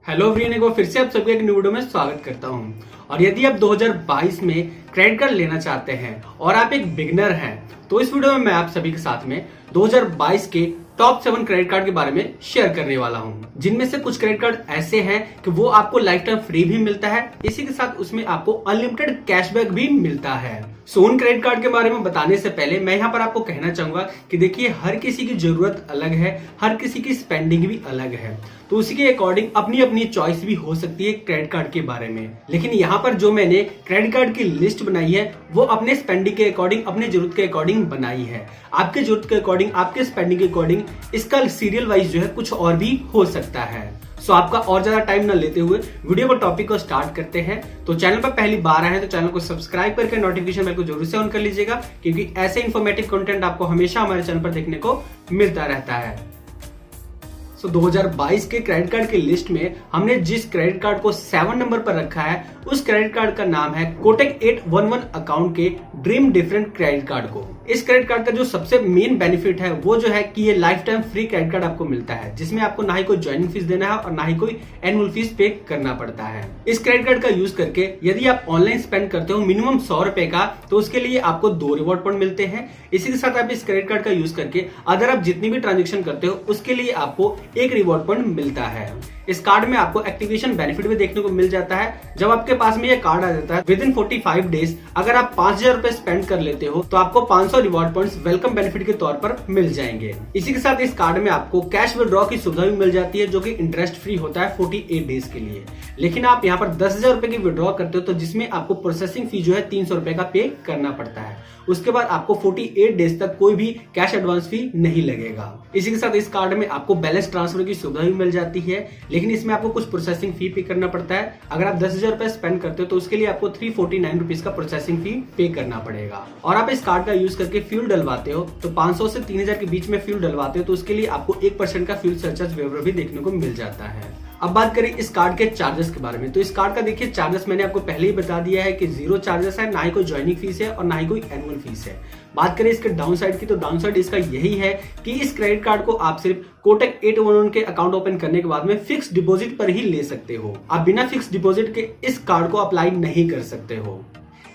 Hello everyone, एक बार फिर से आप सभी एक न्यू वीडियो में स्वागत करता हूं। और यदि आप 2022 में क्रेडिट कार्ड लेना चाहते हैं और आप एक बिगिनर हैं तो इस वीडियो में मैं आप सभी के साथ में 2022 के टॉप 7 क्रेडिट कार्ड के बारे में शेयर करने वाला हूं, जिनमें से कुछ क्रेडिट कार्ड ऐसे हैं कि वो आपको लाइफ टाइम फ्री भी मिलता है, इसी के साथ उसमें आपको अनलिमिटेड कैशबैक भी मिलता है। सो उन क्रेडिट कार्ड के बारे में बताने से पहले मैं यहाँ पर आपको कहना चाहूंगा कि देखिए, हर किसी की जरूरत अलग है, हर किसी की स्पेंडिंग भी अलग है, तो उसी के अकॉर्डिंग अपनी अपनी चॉइस भी हो सकती है क्रेडिट कार्ड के बारे में। लेकिन यहाँ पर जो मैंने क्रेडिट कार्ड की लिस्ट बनाई है वो अपने स्पेंडिंग के अकॉर्डिंग, अपने जरूरत के अकॉर्डिंग बनाई है। आपके जरूरत के अकॉर्डिंग, आपके स्पेंडिंग के अकॉर्डिंग इसका सीरियल वाइज जो है कुछ और भी हो सकता है। सो आपका और ज्यादा टाइम न लेते हुए वीडियो को, टॉपिक को स्टार्ट करते हैं। तो चैनल पर पहली बार आए हैं तो चैनल को सब्सक्राइब करके नोटिफिकेशन बेल को जरूर से ऑन कर लीजिएगा, क्योंकि ऐसे इन्फॉर्मेटिव कंटेंट आपको हमेशा हमारे चैनल पर देखने को मिलता रहता है। 2022 के क्रेडिट कार्ड की लिस्ट में हमने जिस क्रेडिट कार्ड को 7 नंबर पर रखा है उस क्रेडिट कार्ड का नाम है कोटक 811 अकाउंट के ड्रीम डिफरेंट क्रेडिट कार्ड को। इस क्रेडिट कार्ड का जो सबसे मेन बेनिफिट है वो जो है कि ये life time free credit card आपको मिलता है, जिसमें आपको ना ही कोई ज्वाइनिंग फीस देना है और ना ही कोई एनुअल फीस पे करना पड़ता है। इस क्रेडिट कार्ड का यूज करके यदि आप ऑनलाइन स्पेंड करते हो मिनिमम 100 रुपए का, तो उसके लिए आपको 2 रिवॉर्ड पॉइंट मिलते हैं। इसी के साथ आप इस क्रेडिट कार्ड का यूज करके अगर आप जितनी भी ट्रांजेक्शन करते हो उसके लिए आपको 1 रिवॉर्ड पॉइंट मिलता है। इस कार्ड में आपको एक्टिवेशन बेनिफिट भी देखने को मिल जाता है। जब आपके पास में ये कार्ड आ जाता है विद इन 45 डेज अगर आप 5000 रुपए स्पेंड कर लेते हो तो आपको 500 रिवॉर्ड पॉइंट्स वेलकम बेनिफिट के तौर पर मिल जाएंगे। इसी के साथ इस कार्ड में आपको कैश विड्रॉ की सुविधा भी मिल जाती है, जो कि इंटरेस्ट फ्री होता है 48 डेज के लिए। लेकिन आप यहाँ पर 10,000 रुपए की विड्रॉ करते हो तो जिसमें आपको प्रोसेसिंग फी जो है 300 रुपए का पे करना पड़ता है। उसके बाद आपको 48 डेज तक कोई भी कैश एडवांस फी नहीं लगेगा। इसी के साथ इस कार्ड में आपको बैलेंस ट्रांसफर की सुविधा भी मिल जाती है, लेकिन इसमें आपको कुछ प्रोसेसिंग फी पे करना पड़ता है। अगर आप 10,000 रुपए स्पेंड करते हो तो उसके लिए आपको 349 रुपीज का प्रोसेसिंग फी पे करना पड़ेगा। और आप इस कार्ड का यूज करके फ्यूल डलवाते हो तो 500 से 3000 के बीच में फ्यूल डलवाते हो तो उसके लिए आपको 1% का फ्यूल सरचार्ज वेवर भी देखने को मिल जाता है। अब बात करें इस कार्ड के चार्जेस के बारे में, तो इस कार्ड का देखिए चार्जेस मैंने आपको पहले ही बता दिया है कि 0 चार्जेस है, ना ही कोई ज्वाइनिंग फीस है और ना ही कोई एनुअल फीस है। बात करें इसके डाउन साइड की, तो डाउन साइड इसका यही है कि इस क्रेडिट कार्ड को आप सिर्फ कोटक 811 के अकाउंट ओपन करने के बाद में फिक्स डिपॉजिट पर ही ले सकते हो। आप बिना फिक्स डिपॉजिट के इस कार्ड को अप्लाई नहीं कर सकते हो।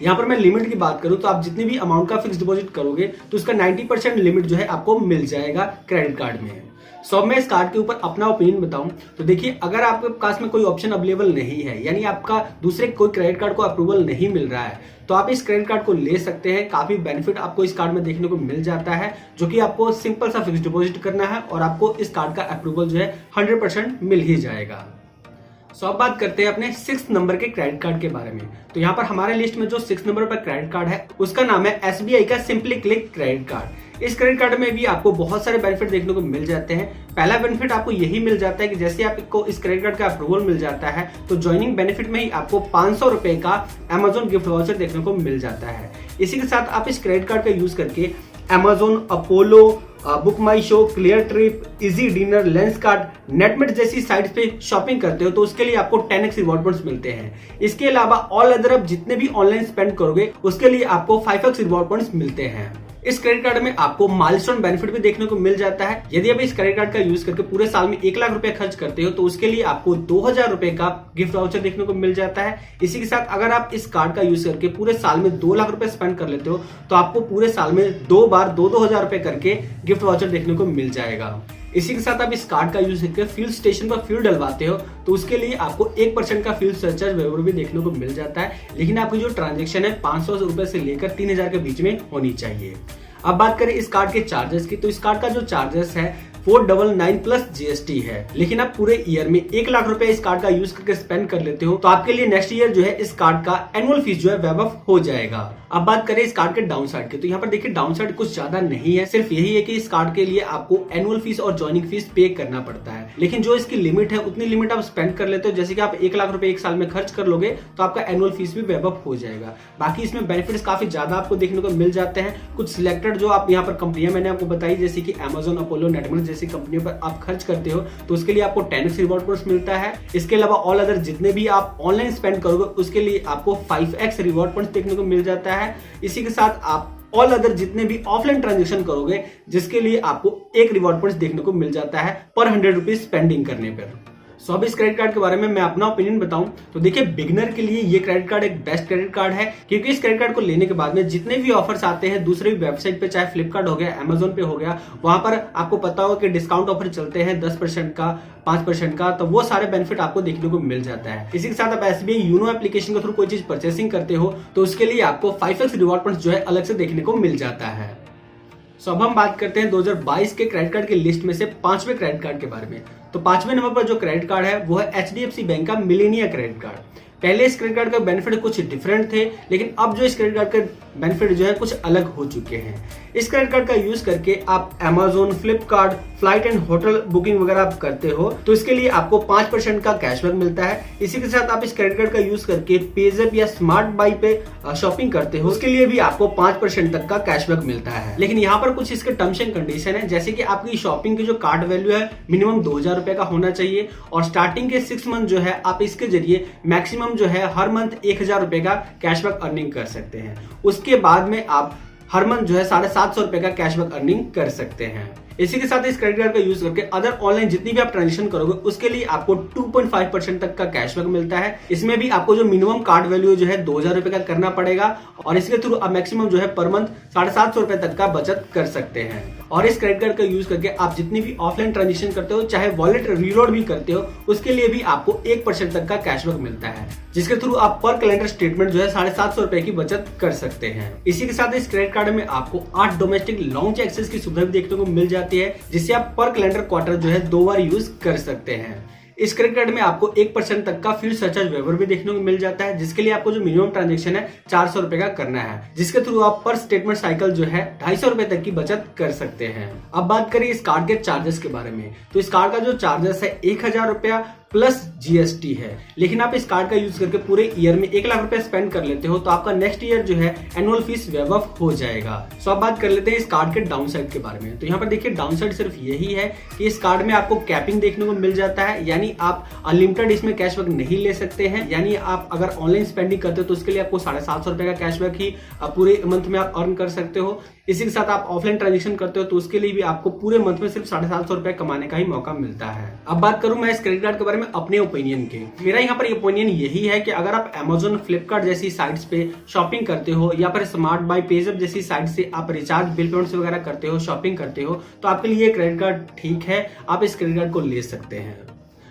यहाँ पर मैं लिमिट की बात करूं तो आप जितनी भी अमाउंट का फिक्स डिपॉजिट करोगे तो उसका 90% लिमिट जो है आपको मिल जाएगा क्रेडिट कार्ड में। सो मैं इस कार्ड के ऊपर अपना ओपिनियन बताऊं तो देखिए, अगर आपके पास में कोई ऑप्शन अवेलेबल नहीं है, यानी आपका दूसरे कोई क्रेडिट कार्ड को अप्रूवल नहीं मिल रहा है, तो आप इस क्रेडिट कार्ड को ले सकते हैं। काफी बेनिफिट आपको इस कार्ड में देखने को मिल जाता है, जो कि आपको सिंपल सा फिक्स डिपॉजिट करना है और आपको इस कार्ड का अप्रूवल जो है 100% मिल ही जाएगा। सो अब बात करते हैं अपने 6 नंबर के क्रेडिट कार्ड के बारे में। तो यहाँ पर हमारे लिस्ट में जो 6 नंबर पर क्रेडिट कार्ड है उसका नाम है SBI का सिंपली क्लिक क्रेडिट कार्ड। इस क्रेडिट कार्ड में भी आपको बहुत सारे बेनिफिट देखने को मिल जाते हैं। पहला बेनिफिट आपको यही मिल जाता है कि जैसे आपको इस क्रेडिट कार्ड का अप्रूवल मिल जाता है तो ज्वाइनिंग बेनिफिट में ही आपको 500 रुपए का Amazon गिफ्ट वाउचर देखने को मिल जाता है। इसी के साथ आप इस क्रेडिट कार्ड का यूज करके Amazon, Apollo, BookMyShow, Cleartrip, EazyDiner, Lenskart, नेटमेट जैसी साइट्स पे शॉपिंग करते हो तो उसके लिए आपको 10x रिवॉर्ड पॉइंट्स मिलते हैं। इसके अलावा ऑल अदर आप जितने भी ऑनलाइन स्पेंड करोगे उसके लिए आपको 5x रिवॉर्ड पॉइंट्स मिलते हैं। इस क्रेडिट कार्ड में आपको माइलस्टोन बेनिफिट भी देखने को मिल जाता है। यदि आप इस क्रेडिट कार्ड का यूज करके पूरे साल में 1 लाख रुपए खर्च करते हो तो उसके लिए आपको 2000 रुपए का गिफ्ट वाउचर देखने को मिल जाता है। इसी के साथ अगर आप इस कार्ड का यूज करके पूरे साल में 2 लाख रुपए स्पेंड कर लेते हो तो आपको पूरे साल में 2 बार 2-2000 रुपए करके गिफ्ट वाउचर देखने को मिल जाएगा। इसी के साथ आप इस कार्ड का यूज करके फ्यूल स्टेशन पर फ्यूल डलवाते हो तो उसके लिए आपको 1% का फ्यूल सरचार्ज वेवर भी देखने को मिल जाता है, लेकिन आपकी जो ट्रांजेक्शन है 500 रुपए से लेकर 3000 के बीच में होनी चाहिए। अब बात करें इस कार्ड के चार्जेस की, तो इस कार्ड का जो चार्जेस है 499 प्लस GST है। लेकिन आप पूरे ईयर में 1 लाख रुपए इस कार्ड का यूज करके स्पेंड कर लेते हो तो आपके लिए नेक्स्ट ईयर जो है इस कार्ड का एनुअल फीस जो है वेव ऑफ हो जाएगा। अब बात करें इस कार्ड के डाउन साइड की, तो यहाँ पर देखिए डाउन साइड कुछ ज्यादा नहीं है, सिर्फ यही है कि इस कार्ड के लिए आपको एनुअल फीस और ज्वाइनिंग फीस पे करना पड़ता है। लेकिन जो इसकी लिमिट है उतनी लिमिट आप स्पेंड कर लेते हो, जैसे कि आप 1 लाख रुपए 1 साल में खर्च कर लोगे तो आपका एनुअल फीस भी वेव ऑफ हो जाएगा। बाकी इसमें बेनिफिट्स काफी ज्यादा आपको देखने को मिल जाते हैं। कुछ सिलेक्टेड जो आप यहाँ पर कंपनियां मैंने आपको बताई, जैसे कि Amazon, अपोलो, नेटमेट जैसी कंपनियों पर आप खर्च करते हो तो उसके लिए आपको 10x रिवॉर्ड पॉइंट्स मिलता है। इसके अलावा ऑल अदर जितने भी आप ऑनलाइन स्पेंड करोगे उसके लिए आपको 5x रिवॉर्ड पॉइंट्स देखने को मिल जाता है। इसी के साथ आप ऑल अदर जितने भी ऑफलाइन ट्रांजेक्शन करोगे जिसके लिए आपको 1 रिवॉर्ड पॉइंट्स देखने को मिल जाता है पर 100 रुपीज स्पेंडिंग करने पर। सो अब इस क्रेडिट कार्ड के बारे में मैं अपना ओपिनियन बताऊं तो देखिए, बिगिनर के लिए ये क्रेडिट कार्ड एक बेस्ट क्रेडिट कार्ड है, क्योंकि इस क्रेडिट कार्ड को लेने के बाद में जितने भी ऑफर्स आते हैं दूसरे भी वेबसाइट पे, चाहे फ्लिपकार्ट हो गया, अमेजोन पे हो गया, वहां पर आपको पता होगा कि डिस्काउंट ऑफर चलते हैं 10% का, 5% का, तो वो सारे बेनिफिट आपको देखने को मिल जाता है। इसी के साथ आप SBI यूनो एप्लीकेशन के थ्रू कोई चीज परचेसिंग करते हो तो उसके लिए आपको 5x रिवॉर्ड पॉइंट्स जो है अलग से देखने को मिल जाता है। सो अब हम बात करते हैं 2022 के क्रेडिट कार्ड की लिस्ट में से 5वें क्रेडिट कार्ड के बारे में। तो 5वें नंबर पर जो क्रेडिट कार्ड है वो है HDFC बैंक का मिलेनिया क्रेडिट कार्ड। पहले इस क्रेडिट कार्ड का बेनिफिट कुछ डिफरेंट थे, लेकिन अब जो इस क्रेडिट कार्ड के बेनिफिट जो है कुछ अलग हो चुके हैं। इस क्रेडिट कार्ड का यूज करके आप Amazon, Flipkart, flight and hotel booking वगैरह आप करते हो तो इसके लिए आपको 5% का कैशबैक मिलता है। इसी के साथ आप इस क्रेडिट कार्ड का यूज करके पेज़ैप या स्मार्ट बाई पे शॉपिंग करते हो, उसके लिए भी आपको 5% तक का कैशबैक मिलता है। लेकिन यहाँ पर कुछ इसके टर्म्स एंड कंडीशन है, जैसे कि आपकी शॉपिंग की जो कार्ड वैल्यू है मिनिमम 2000 रुपए का होना चाहिए, और स्टार्टिंग के 6 मंथ जो है आप इसके जरिए मैक्सिमम जो है हर मंथ 1000 रुपए का कैशबैक अर्निंग कर सकते हैं। उसके बाद में आप हर मंथ जो है 750 रुपए का कैशबैक अर्निंग कर सकते हैं। इसी के साथ इस क्रेडिट कार्ड का यूज करके अदर ऑनलाइन जितनी भी आप ट्रांजेक्शन करोगे उसके लिए आपको 2.5% तक का कैशबैक मिलता है। इसमें भी आपको जो मिनिमम कार्ड वैल्यू जो है 2000 रुपए का करना पड़ेगा, और इसके थ्रू आप मैक्सिमम जो है पर मंथ 750 रुपए तक का बचत कर सकते हैं। और इस क्रेडिट कार्ड का यूज करके आप जितनी भी ऑफलाइन ट्रांजेक्शन करते हो, चाहे वॉलेट रीलोड भी करते हो, उसके लिए भी आपको 1% तक का कैशबैक मिलता है, जिसके थ्रू आप पर कैलेंडर स्टेटमेंट जो है 750 रुपए की बचत कर सकते हैं। इसी के साथ इस क्रेडिट कार्ड में आपको 8 डोमेस्टिक लॉन्च एक्सेस की सुविधा भी देखने को मिल जाती है, जिससे आप पर कैलेंडर क्वार्टर जो है 2 बार यूज कर सकते हैं। इस क्रेडिट कार्ड में आपको 1% तक का फ्यूल सरचार्ज वेवर भी देखने को मिल जाता है, जिसके लिए आपको जो मिनिमम ट्रांजेक्शन है 400 रुपए का करना है, जिसके थ्रू आप पर स्टेटमेंट साइकिल जो है 250 रुपए तक की बचत कर सकते हैं। अब बात करें इस कार्ड के चार्जेस के बारे में, तो इस कार्ड का जो चार्जेस है 1000 रुपया प्लस GST है। लेकिन आप इस कार्ड का यूज करके पूरे ईयर में 1 लाख रुपए स्पेंड कर लेते हो तो आपका नेक्स्ट ईयर जो है एनुअल फीस वेव ऑफ हो जाएगा। सो अब बात कर लेते हैं इस कार्ड के डाउन साइड के बारे में। तो यहाँ पर देखिए, डाउन साइड सिर्फ यही है कि इस कार्ड में आपको कैपिंग देखने को मिल जाता है, यानी आप अनलिमिटेड इसमें कैशबैक नहीं ले सकते हैं। यानी आप अगर ऑनलाइन स्पेंडिंग करते हो तो उसके लिए आपको 750 रुपए का कैशबैक ही पूरे मंथ में आप अर्न कर सकते हो। इसी के साथ आप ऑफलाइन ट्रांजेक्शन करते हो तो उसके लिए भी आपको पूरे मंथ में सिर्फ 750 रुपए कमाने का ही मौका मिलता है। अब बात करूं मैं इस क्रेडिट कार्ड के बारे में अपने ओपिनियन के, मेरा यहाँ पर ओपिनियन यही है कि अगर आप Amazon, फ्लिपकार्ट जैसी साइट्स पे शॉपिंग करते हो, या फिर स्मार्ट बाई, पेज़ैप जैसी साइट से आप रिचार्ज, बिल पेमेंट्स वगैरह करते हो, शॉपिंग करते हो, तो आपके लिए क्रेडिट कार्ड ठीक है, आप इस क्रेडिट कार्ड को ले सकते हैं।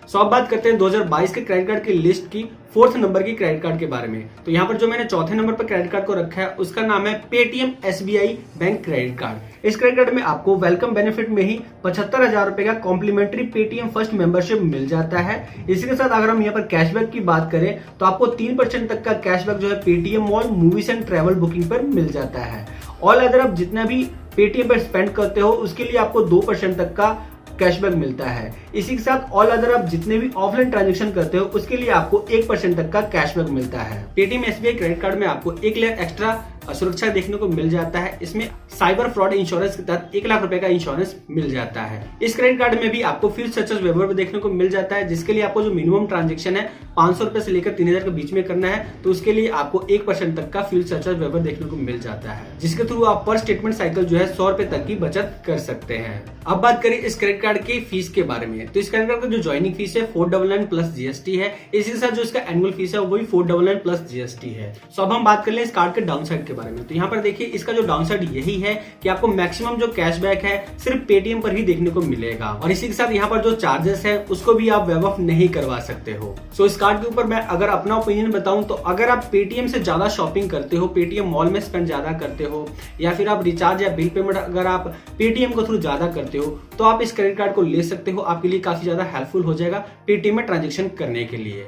सो अब बात करते हैं 2022 के क्रेडिट कार्ड की लिस्ट की 4th नंबर की क्रेडिट कार्ड के बारे में। तो यहाँ पर जो मैंने 4थे नंबर पर क्रेडिट कार्ड को रखा है उसका नाम है Paytm SBI bank credit card. इस क्रेडिट कार्ड में आपको वेलकम बेनिफिट में ही 75,000 रुपए का कॉम्प्लीमेंट्री पेटीएम फर्स्ट मेंबरशिप मिल जाता है। इसी के साथ अगर हम यहाँ पर कैशबैक की बात करें तो आपको 3% तक का कैशबैक जो है Paytm mall, movies and travel booking पर मिल जाता है। ऑल अदर आप जितना भी पेटीएम पर स्पेंड करते हो उसके लिए आपको 2% तक का कैशबैक मिलता है। इसी के साथ ऑल अदर आप जितने भी ऑफलाइन ट्रांजेक्शन करते हो उसके लिए आपको 1% तक का कैशबैक मिलता है। पेटीएम SBI क्रेडिट कार्ड में आपको 1 लेयर एक्स्ट्रा सुरक्षा देखने को मिल जाता है। इसमें साइबर फ्रॉड इंश्योरेंस के तहत 1 लाख रुपए का इंश्योरेंस मिल जाता है। इस क्रेडिट कार्ड में भी आपको फ्यूल सरचार्ज वेवर देखने को मिल जाता है, जिसके लिए आपको जो मिनिमम ट्रांजेक्शन है 500 रुपए से लेकर 3000 के बीच में करना है, तो उसके लिए आपको 1% तक का फ्यूल सरचार्ज वेवर देखने को मिल जाता है, जिसके थ्रू आप पर स्टेटमेंट साइकिल जो है 100 रुपए तक की बचत कर सकते हैं। अब बात करें इस क्रेडिट कार्ड की फीस के बारे में, तो इस क्रेडिट कार्ड का जो ज्वाइनिंग फीस है 499 प्लस GST है। इसी के साथ जो इसका एनुअल फीस है वो भी 499 प्लस GST है। सो अब हम बात कर ले इस कार्ड के डाउन साइड के बारे में। तो यहाँ पर देखिए, इसका जो डाउन साइड यही है कि आपको मैक्सिमम जो कैशबैक है सिर्फ पेटीएम पर ही देखने को मिलेगा, और इसी के साथ यहाँ पर जो चार्जेस है उसको भी आप वेव ऑफ नहीं करवा सकते हो। सो इस कार्ड के ऊपर मैं अगर अपना ओपिनियन बताऊं तो अगर आप पेटीएम से ज्यादा शॉपिंग करते हो, पेटीएम मॉल में स्पेंड ज्यादा करते हो, या फिर आप रिचार्ज या बिल पेमेंट अगर आप पेटीएम के थ्रू ज्यादा करते हो तो आप इस क्रेडिट कार्ड को ले सकते हो। आपके लिए काफी ज्यादा हेल्पफुल हो जाएगा पेटीएम में ट्रांजेक्शन करने के लिए।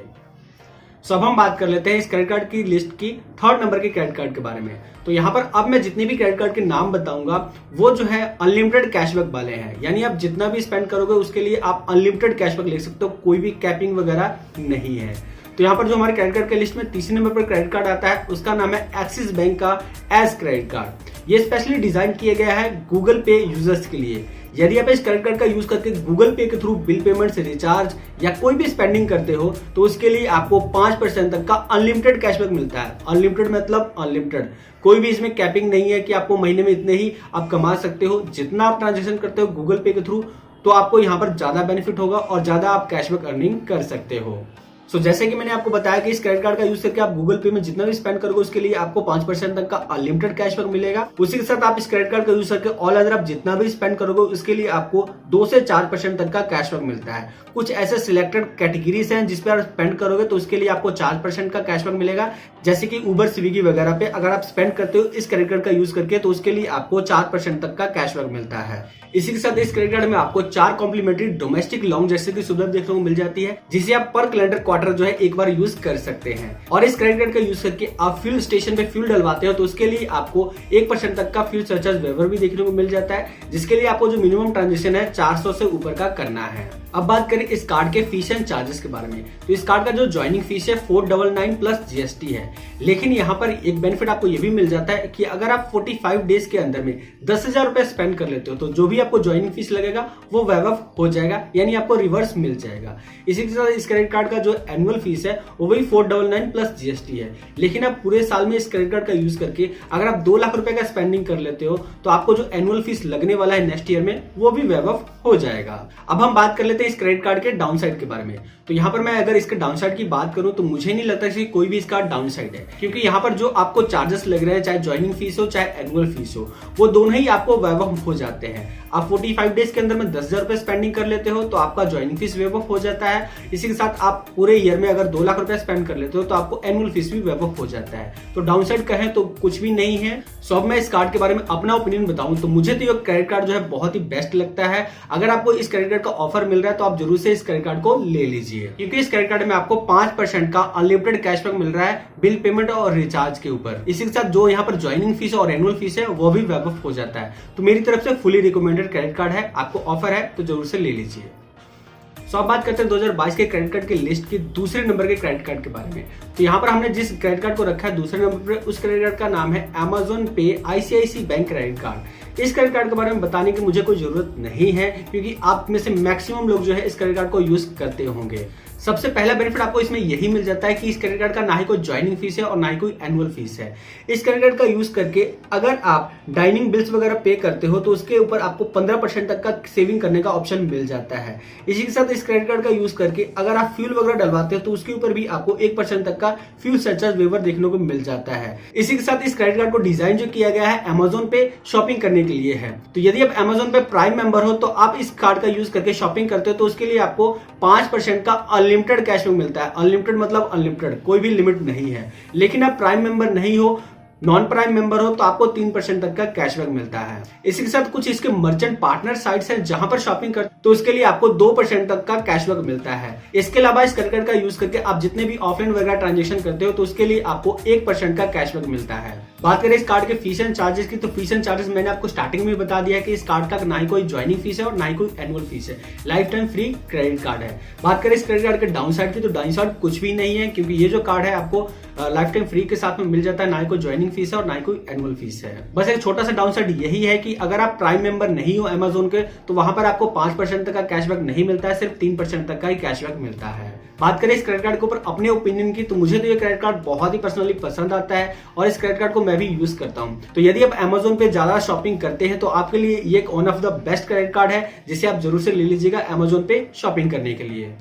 सो अब हम बात कर लेते हैं इस क्रेडिट कार्ड की लिस्ट की 3rd नंबर के क्रेडिट कार्ड के बारे में। तो यहाँ पर अब मैं जितने भी क्रेडिट कार्ड के नाम बताऊंगा वो जो है अनलिमिटेड कैशबैक वाले हैं, यानी आप जितना भी स्पेंड करोगे उसके लिए आप अनलिमिटेड कैशबैक ले सकते हो, कोई भी कैपिंग वगैरह नहीं है। तो यहाँ पर जो हमारे क्रेडिट कार्ड के लिस्ट में 3रे नंबर पर क्रेडिट कार्ड आता है उसका नाम है एक्सिस बैंक का एज क्रेडिट कार्ड। ये स्पेशली डिजाइन किया गया है गूगल पे यूजर्स के लिए। यदि आप इस क्रेडिट कार्ड का यूज करके गूगल पे के थ्रू बिल पेमेंट से रिचार्ज या कोई भी स्पेंडिंग करते हो तो उसके लिए आपको 5% तक का अनलिमिटेड कैशबैक मिलता है। अनलिमिटेड मतलब अनलिमिटेड, कोई भी इसमें कैपिंग नहीं है कि आपको महीने में इतने ही आप कमा सकते हो। जितना आप ट्रांजेक्शन करते हो गूगल पे के थ्रू तो आपको यहाँ पर ज्यादा बेनिफिट होगा और ज्यादा आप कैशबैक अर्निंग कर सकते हो। जैसे कि मैंने आपको बताया कि इस क्रेडिट कार्ड का यूज करके आप गूगल पे में जितना भी स्पेंड करोगे उसके लिए आपको 5% तक का अनलिमिटेड कैशबैक मिलेगा। उसी के साथ आप इस क्रेडिट कार्ड का यूज करके ऑल अदर आप जितना भी स्पेंड करोगे उसके लिए आपको 2 से 4% तक का कैशबैक मिलता है। कुछ ऐसे सिलेक्टेड कैटेगरीज हैं जिस पे आप स्पेंड करोगे तो उसके लिए आपको 4% का कैशबैक मिलेगा, जैसे कि उबर, स्विगी वगैरह पे अगर आप स्पेंड करते हो इस क्रेडिट कार्ड का यूज करके तो उसके लिए आपको 4% तक का कैशबैक मिलता है। इसी के साथ इस क्रेडिट कार्ड में आपको 4 कॉम्प्लीमेंट्री डोमेस्टिक लॉन्ग जर्सी की सुविधा देखने को मिल जाती है, जिसे आप पर कैलेंडर क्वार्टर जो है एक बार यूज कर सकते हैं। और इस क्रेडिट कार्ड का यूज करके आप फ्यूल स्टेशन पे फ्यूल डलवाते हो तो उसके लिए आपको 1% तक का फ्यूल सरचार्ज वेवर भी देखने को मिल जाता है, जिसके लिए आपको जो मिनिमम ट्रांजेक्शन है 400 से ऊपर का करना है। अब बात करें इस कार्ड के फीस एंड चार्जेस के बारे में, तो इस कार्ड का जो ज्वाइनिंग फीस है 499 प्लस जीएसटी है। लेकिन यहाँ पर एक बेनिफिट आपको ये भी मिल जाता है कि अगर आप 45 डेज के अंदर में 10,000 रुपए स्पेंड कर लेते हो तो जो भी आपको ज्वाइनिंग फीस लगेगा वो वेव ऑफ हो जाएगा, यानी आपको रिवर्स मिल जाएगा। इसी के साथ इस क्रेडिट कार्ड का जो एनुअल फीस है वो वही 499 प्लस जीएसटी है। लेकिन आप पूरे साल में इस क्रेडिट कार्ड का यूज करके अगर आप 2 लाख रुपए का स्पेंडिंग कर लेते हो तो आपको जो एनुअल फीस लगने वाला है नेक्स्ट ईयर में वो भी वेव ऑफ हो जाएगा। अब हम बात कर लेते हैं इस क्रेडिट कार्ड के डाउन साइड के बारे में। तो यहाँ पर मैं अगर इसके डाउन साइड की बात करूं तो मुझे नहीं लगता कि कोई भी इसका डाउन साइड है, क्योंकि यहाँ पर जो आपको चार्जेस लग रहे हैं, चाहे ज्वाइनिंग फीस हो चाहे एनुअल फीस हो, वो दोनों ही आपको वेव ऑफ हो जाते हैं। आप 45 डेज के अंदर में 10,000 रुपए स्पेंडिंग कर लेते हो तो आपका ज्वाइनिंग फीस वेव ऑफ हो जाता है। इसी के साथ आप पूरे ईयर में अगर 2 लाख रुपए स्पेंड कर लेते हो तो आपको एनुअल फीस भी वेव ऑफ हो जाता है। तो डाउन साइड कहें तो कुछ भी नहीं है। सो अब मैं इस कार्ड के बारे में अपना ओपिनियन बताऊं तो मुझे तो ये क्रेडिट कार्ड जो है बहुत ही बेस्ट लगता है। अगर आपको इस क्रेडिट कार्ड का ऑफर मिल रहा है तो आप जरूर से इस क्रेडिट कार्ड को ले लीजिए, क्योंकि इस क्रेडिट कार्ड में आपको 5% का अनलिमिटेड कैशबैक मिल रहा है बिल पेमेंट और रिचार्ज के ऊपर। इसी के साथ जो यहाँ पर ज्वाइनिंग फीस और एनुअल फीस है वो भी वेव ऑफ हो जाता है। तो मेरी तरफ से फुली रिकमेंडेड क्रेडिट कार्ड है, आपको ऑफर है तो जरूर से ले लीजिए। सो अब बात करते हैं 2022 के क्रेडिट कार्ड की लिस्ट के दूसरे नंबर के क्रेडिट कार्ड के बारे में। तो यहाँ पर हमने जिस क्रेडिट कार्ड को रखा है दूसरे नंबर पर, उस क्रेडिट कार्ड का नाम है Amazon Pay ICICI bank credit card. इस क्रेडिट कार्ड के बारे में बताने की मुझे कोई जरूरत नहीं है, क्योंकि आप में से मैक्सिमम लोग जो है इस क्रेडिट कार्ड को यूज करते होंगे। सबसे पहला बेनिफिट आपको इसमें यही मिल जाता है कि इस क्रेडिट कार्ड का ना ही कोई ज्वाइनिंग फीस है और ना ही कोई एनुअल फीस है। इस क्रेडिट कार्ड का यूज करके अगर आप डाइनिंग बिल्स वगैरह पे करते हो तो उसके ऊपर आपको 15% तक का सेविंग करने का ऑप्शन मिल जाता है। इसी के साथ इस क्रेडिट कार्ड का यूज करके अगर आप फ्यूल वगैरह डलवाते हो तो उसके ऊपर भी आपको 1% तक का फ्यूल सरचार्ज वेवर देखने को मिल जाता है। इसी के साथ इस क्रेडिट कार्ड को डिजाइन जो किया गया है Amazon पे शॉपिंग करने के लिए है। तो यदि आप Amazon पे प्राइम मेंबर हो तो आप इस कार्ड का यूज करके शॉपिंग करते हो तो उसके लिए आपको 5% का अनलिमिटेड कैशबैक मिलता है। अनलिमिटेड मतलब अनलिमिटेड, कोई भी लिमिट नहीं है। लेकिन आप प्राइम मेंबर नहीं हो, नॉन प्राइम मेंबर हो तो आपको 3% तक का कैशबैक मिलता है। इसी के साथ कुछ इसके मर्चेंट पार्टनर साइट्स हैं जहां पर शॉपिंग करते तो उसके लिए आपको 2% तक का कैशबैक मिलता है। इसके अलावा इस क्रेडिट कार्ड का यूज करके आप जितने भी ऑफलाइन वगैरह ट्रांजेक्शन करते हो तो उसके लिए आपको 1% का कैशबैक मिलता है। बात करें इस कार्ड के फीस एंड चार्जेस की, तो फीस एंड चार्जेस मैंने आपको स्टार्टिंग में बता दिया है कि इस कार्ड का ना ही कोई ज्वाइनिंग फीस है और ना ही कोई एनुअल फीस है। Life time free credit card है। बात करें इस क्रेडिट कार्ड के डाउन साइड की, तो डाउन साइड कुछ भी नहीं है, क्योंकि ये जो कार्ड है आपको लाइफ टाइम फ्री के साथ में मिल जाता है। ना ही कोई ज्वाइनिंग फीस है और ना ही कोई एनुअल फीस है। बस एक छोटा सा डाउन साइड यही है कि अगर आप प्राइम मेंबर नहीं हो Amazon के तो वहां पर आपको 5% तक का कैशबैक नहीं मिलता है, सिर्फ 3% तक का ही कैशबैक मिलता है। बात करें इस क्रेडिट कार्ड के ऊपर अपने ओपिनियन की, तो मुझे तो ये क्रेडिट कार्ड बहुत ही पर्सनली पसंद आता है और इस क्रेडिट कार्ड को मैं भी यूज करता हूं। तो यदि आप Amazon पे ज्यादा शॉपिंग करते हैं तो आपके लिए ये एक one of the best credit card है, जिसे आप जरूर से ले लीजिएगा Amazon पे शॉपिंग करने के लिए।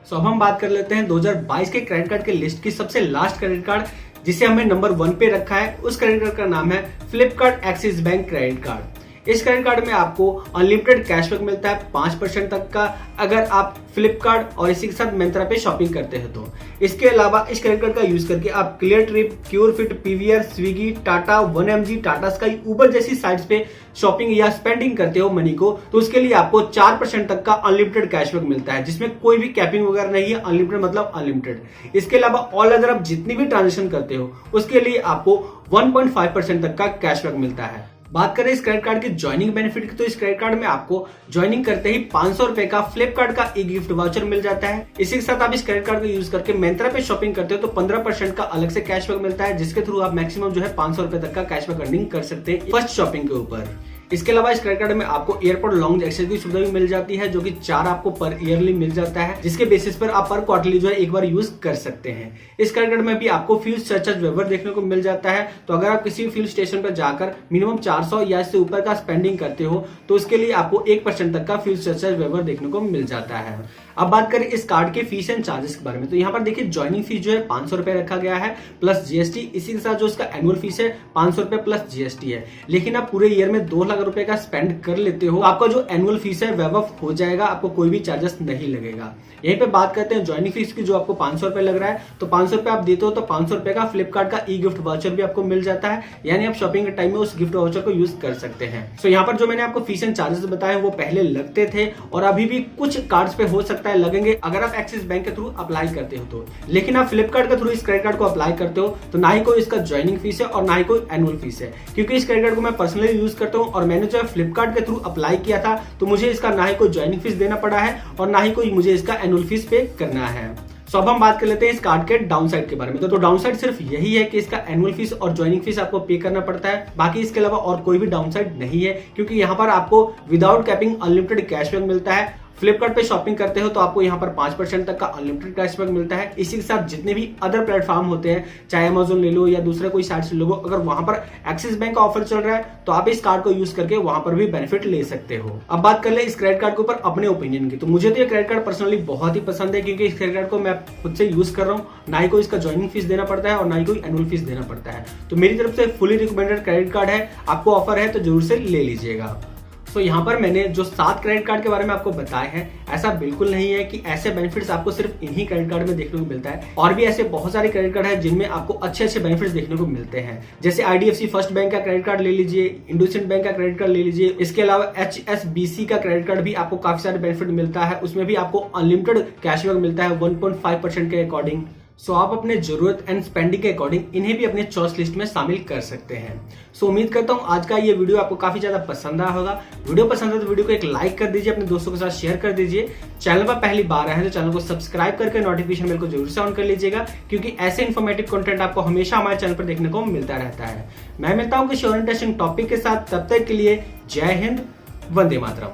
सो अब हम बात कर लेते हैं 2022 के क्रेडिट कार्ड के लिस्ट की सबसे लास्ट क्रेडिट कार्ड, जिसे हमने नंबर 1 पे रखा है। उस क्रेडिट कार्ड का नाम है Flipkart axis bank credit card. इस क्रेडिट कार्ड में आपको अनलिमिटेड कैशबैक मिलता है 5% तक का, अगर आप फ्लिपकार्ट और इसी के साथ मिंत्रा पे शॉपिंग करते हैं तो। इसके अलावा इस क्रेडिट कार्ड का यूज करके आप Cleartrip, Curefit, PVR, Swiggy, Tata, 1mg, Tata Sky, Uber जैसी साइट्स पे शॉपिंग या स्पेंडिंग करते हो मनी को, तो उसके लिए आपको 4% तक का अनलिमिटेड कैशबैक मिलता है, जिसमें कोई भी कैपिंग वगैरह नहीं है। अनलिमिटेड मतलब अनलिमिटेड। इसके अलावा ऑल अदर आप जितनी भी ट्रांजेक्शन करते हो उसके लिए आपको 1.5% तक का कैशबैक मिलता है। बात करें इस क्रेडिट कार्ड की ज्वाइनिंग बेनिफिट की, तो इस क्रेडिट कार्ड में आपको ज्वाइनिंग करते ही 500 रुपए का फ्लिपकार्ट का एक गिफ्ट वाउचर मिल जाता है। इसी के साथ आप इस क्रेडिट कार्ड को यूज करके मिंत्रा पे शॉपिंग करते हो तो 15% का अलग से कैशबैक मिलता है, जिसके थ्रू आप मैक्सिमम जो है 500 रुपए तक का कैशबैक अर्निंग कर सकते हैं फर्स्ट शॉपिंग के ऊपर। इसके अलावा इस क्रेडिट कार्ड में आपको एयरपोर्ट लाउंज एक्सेस की सुविधा भी मिल जाती है, जो कि 4 आपको पर ईयरली मिल जाता है, जिसके बेसिस पर आप पर क्वार्टरली जो है एक बार यूज कर सकते हैं। इस क्रेडिट कार्ड में भी आपको फ्यूल सरचार्ज वेवर देखने को मिल जाता है। तो अगर आप किसी फ्यूल स्टेशन पर जाकर मिनिमम 400 या इससे ऊपर का स्पेंडिंग करते हो तो उसके लिए आपको 1% तक का फ्यूल सरचार्ज वेवर देखने को मिल जाता है। अब बात करें इस कार्ड के फीस एंड चार्जेस के बारे में, तो यहाँ पर देखिए ज्वाइनिंग फीस जो है 500 रुपए रखा गया है प्लस जीएसटी। इसी के साथ जो इसका एनुअल फीस है 500 रुपए प्लस जीएसटी है। लेकिन आप पूरे ईयर में 2 लाख रुपए का स्पेंड कर लेते हो, आपका जो एनुअल फीस है वेव ऑफ हो जाएगा, आपको कोई भी चार्जेस नहीं लगेगा। यहीं पे बात करते हैं ज्वाइनिंग फीस की, जो आपको 500 रुपए लग रहा है, तो 500 रुपए आप देते हो तो 500 रुपए का फ्लिपकार्ट का ई गिफ्ट वाउचर भी आपको मिल जाता है, यानी आप शॉपिंग के टाइम में उस गिफ्ट वाउचर को यूज कर सकते हैं। सो यहाँ पर जो मैंने आपको फीस एंड चार्जेस बताए वो पहले लगते थे और अभी भी कुछ कार्ड्स पे हो सकता है लगेंगे अगर आप एक्सिस बैंक के थ्रू अप्लाई करते हो तो। लेकिन आप फ्लिपकार्ट के थ्रू इस क्रेडिट कार्ड को अप्लाई करते हो तो ना ही कोई इसका ज्वाइनिंग फीस है और ना ही कोई एनुअल फीस है, क्योंकि इस क्रेडिट कार्ड को मैं पर्सनली यूज करता हूँ और मैंने जो है फ्लिपकार्ट के थ्रू अप्लाई किया था तो मुझे इसका ना ही कोई ज्वाइनिंग फीस देना पड़ा है और ना ही कोई मुझे इसका एनुअल फीस पे करना है। सो अब हम बात कर लेते हैं इस कार्ड के डाउन साइड के बारे में। तो डाउन साइड सिर्फ यही है कि इसका एनुअल फीस और ज्वाइनिंग फीस आपको पे करना पड़ता है, बाकी इसके अलावा और कोई भी डाउन साइड नहीं है, क्योंकि यहाँ पर आपको विदाउट कैपिंग अनलिमिटेड कैशबैक मिलता है। फ्लिपकार्ट पे शॉपिंग करते हो तो आपको यहाँ पर 5% तक का अनलिमिटेड कैशबैक मिलता है। इसी के साथ जितने भी अदर प्लेटफॉर्म होते हैं, चाहे अमेजोन ले लो या दूसरा कोई साइट से लो, अगर वहां पर एक्सिस बैंक का ऑफर चल रहा है तो आप इस कार्ड को यूज करके वहां पर भी बेनिफिट ले सकते हो। अब बात कर ले इस क्रेडिट कार्ड के ऊपर अपने ओपिनियन की, तो मुझे तो ये क्रेडिट कार्ड पर्सनली बहुत ही पसंद है, क्योंकि इस क्रेडिट कार्ड को मैं खुद से यूज कर रहा हूँ, ना ही कोई इसका ज्वाइनिंग फीस देना पड़ता है और ना ही कोई एनुअल फीस देना पड़ता है। तो मेरी तरफ से फुली रिकमेंडेड क्रेडिट कार्ड है, आपको ऑफर है तो जरूर से ले लीजिएगा। तो यहाँ पर मैंने जो 7 क्रेडिट कार्ड के बारे में आपको बताए हैं, ऐसा बिल्कुल नहीं है कि ऐसे बेनिफिट्स आपको सिर्फ इन्हीं क्रेडिट कार्ड में देखने को मिलता है, और भी ऐसे बहुत सारे क्रेडिट कार्ड है जिनमें आपको अच्छे अच्छे बेनिफिट्स देखने को मिलते हैं। जैसे आईडीएफसी फर्स्ट बैंक का क्रेडिट कार्ड ले लीजिए, इंडोसिंड बैंक का क्रेडिट कार्ड ले लीजिए। इसके अलावा एचएसबीसी का क्रेडिट कार्ड भी आपको काफी सारे बेनिफिट मिलता है, उसमें भी आपको अनलिमिटेड कैशबैक मिलता है 1.5% के अकॉर्डिंग। सो आप अपने जरूरत एंड स्पेंडिंग के अकॉर्डिंग इन्हें भी अपने चॉइस लिस्ट में शामिल कर सकते हैं। सो उम्मीद करता हूं आज का ये वीडियो आपको काफी ज्यादा पसंद आया होगा। वीडियो पसंद है तो वीडियो को एक लाइक कर दीजिए, अपने दोस्तों के साथ शेयर कर दीजिए। चैनल पर पहली बार आए हैं तो चैनल को सब्सक्राइब करके नोटिफिकेशन बेल को जरूर से ऑन कर लीजिएगा, क्योंकि ऐसे इन्फॉर्मेटिव कंटेंट आपको हमेशा हमारे चैनल पर देखने को मिलता रहता है। मैं मिलता हूँ किसी और इंटरेस्टिंग टॉपिक के साथ, तब तक के लिए जय हिंद, वंदे मातरम।